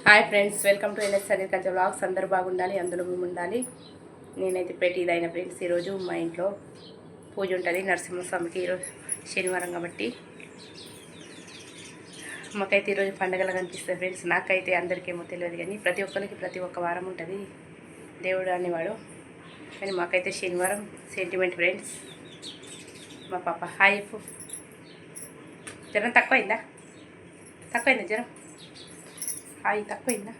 Hi friends, welcome to NS agriculture vlogs. అందరూ బాగుండాలి, అందులో మేము ఉండాలి. నేనైతే పెట్టిదైన ఫ్రెండ్స్, ఈరోజు మా ఇంట్లో పూజ ఉంటుంది నరసింహస్వామికి. ఈరోజు శనివారం కాబట్టి మాకైతే ఈరోజు పండగలు కనిపిస్తుంది ఫ్రెండ్స్. నాకైతే అందరికేమో తెలియదు కానీ ప్రతి ఒక్కరికి ప్రతి ఒక్క వారం ఉంటుంది దేవుడు అనేవాడు. కానీ మాకైతే శనివారం సెంటిమెంట్ ఫ్రెండ్స్. మా పాప హాయ్ చెప్పు. జ్వరం తక్కువైందా జ్వరం? హాయ్ తక్కువైందా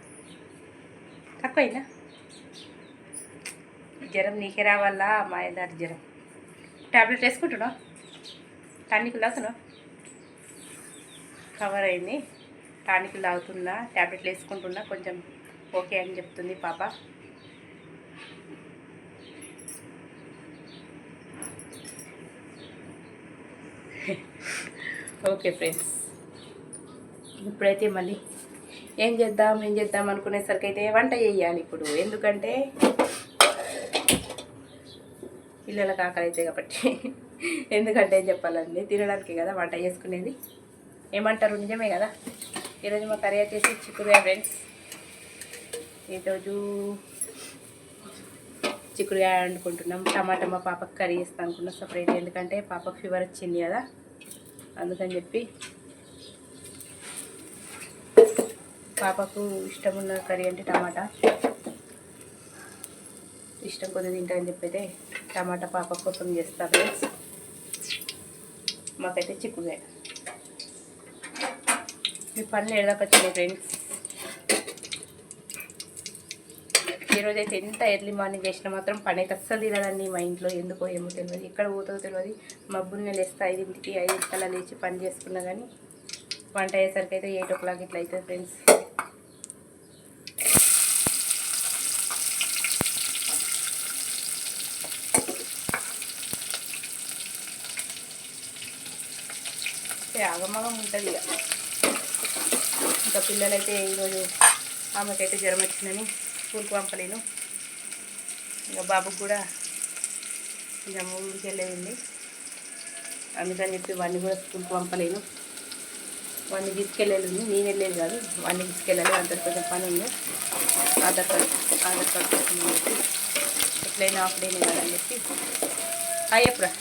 జ్వరం నీకే రావాలా? మాయదారి జ్వరం. ట్యాబ్లెట్ వేసుకుంటున్నావు? టానిక్లు తాగుతున్నావు? కవర్ అయింది. టానిక్లు తాగుతున్నా, ట్యాబ్లెట్లు వేసుకుంటున్నా, కొంచెం ఓకే అని చెప్తుంది పాప. ఓకే ఫ్రెండ్స్, ఇప్పుడైతే మళ్ళీ ఏం చేద్దాం అనుకునేసరికి అయితే వంట చేయాలి ఇప్పుడు. ఎందుకంటే పిల్లలకు ఆకలి అవుతాయి కాబట్టి. ఎందుకంటే ఏం చెప్పాలండి, తినడానికి కదా వంట చేసుకునేది. ఏమంటారు, నిజమే కదా. ఈరోజు మా కర్రీ వచ్చేసి చిక్కుడుకాయ ఫ్రెండ్స్. ఈరోజు చిక్కుడుకాయ వండుకుంటున్నాం. టమాటా మా పాపకు కర్రీ చేస్తాను అనుకున్నాం సపరేట్. ఎందుకంటే పాపకు ఫీవర్ వచ్చింది కదా, అందుకని చెప్పి పాపకు ఇష్టం ఉన్న కర్రీ అంటే టమాటా ఇష్టం, కొద్దిగా తింటారని చెప్పి అయితే టమాటా పాప కోసం చేస్తా ఫ్రెండ్స్. మాకైతే చిక్కుడుకాయ. మీ పనులు ఎడదాకా వచ్చినాయి ఫ్రెండ్స్. ఈరోజైతే ఎంత ఎర్లీ మార్నింగ్ చేసినా మాత్రం పని అయితే అస్సలు తినదండి మా ఇంట్లో. ఎందుకో ఏమో తెలియదు, ఎక్కడ పోతుందో తెలియదు. మబ్బులు లేస్తే 5ంటికి 5 లేచి పని చేసుకున్నా కానీ వంట అయ్యేసరికి అయితే 8 o'clock ఇట్లా అవుతుంది ఫ్రెండ్స్. ఆగమగం ఉంటుంది ఇక. ఇంకా పిల్లలైతే ఈరోజు ఆమెకైతే జ్వరం వచ్చిందని స్కూల్కి పంపలేను. ఇంకా బాబుకి కూడా ఇంకా ఊరికి వెళ్ళేది, అందుకని చెప్పి వాడిని కూడా స్కూల్కి పంపలేను. వాడిని తీసుకెళ్ళేది, నేను వెళ్ళేది కాదు, వాడిని తీసుకెళ్ళాలి. అందరికి కొంచెం పని ఉంది. ఆధార్ కార్డు కోసం అని చెప్పి ఎట్లయినా హాఫ్ డేనే కదా అని చెప్పి. ఎప్పుడా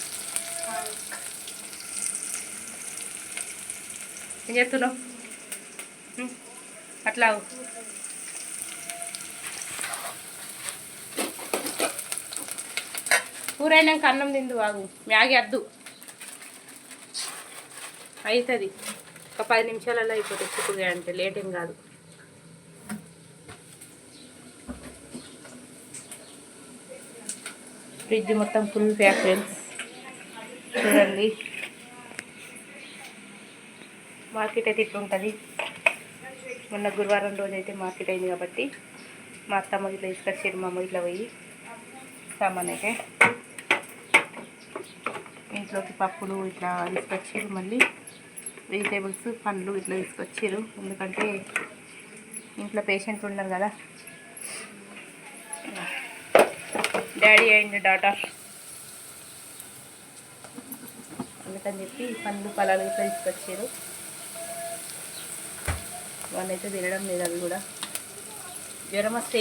ఏం చెప్తున్నావు? అట్లా కూర అయినాక అన్నం తిందు. ఆగు, మ్యాగీ వద్దు. అవుతుంది ఒక 10 నిమిషాలలో అయిపోతుంది చిక్కుడుకాయ అంటే, లేట్ ఏం కాదు. ఫ్రిడ్జ్ మొత్తం ఫుల్ ప్యాక్ ఫ్రెండ్స్. చూడండి, మార్కెట్ అయితే ఇట్లా ఉంటుంది. మొన్న గురువారం రోజు అయితే మార్కెట్ అయింది కాబట్టి మా అత్తమ్మ ఇట్లా తీసుకొచ్చారు. మా అమ్మ ఇట్లా పోయి సామాన్ అయితే ఇంట్లోకి పప్పులు ఇట్లా తీసుకొచ్చారు. మళ్ళీ వెజిటేబుల్స్, పండ్లు ఇట్లా తీసుకొచ్చారు. ఎందుకంటే ఇంట్లో పేషెంట్లు ఉన్నారు కదా, డాడీ అండ్ డాటర్, అందుకని చెప్పి పండ్లు పొలాలు ఇట్లా తీసుకొచ్చారు. వాళ్ళైతే తినడం లేదు. అవి కూడా జ్వరం వస్తే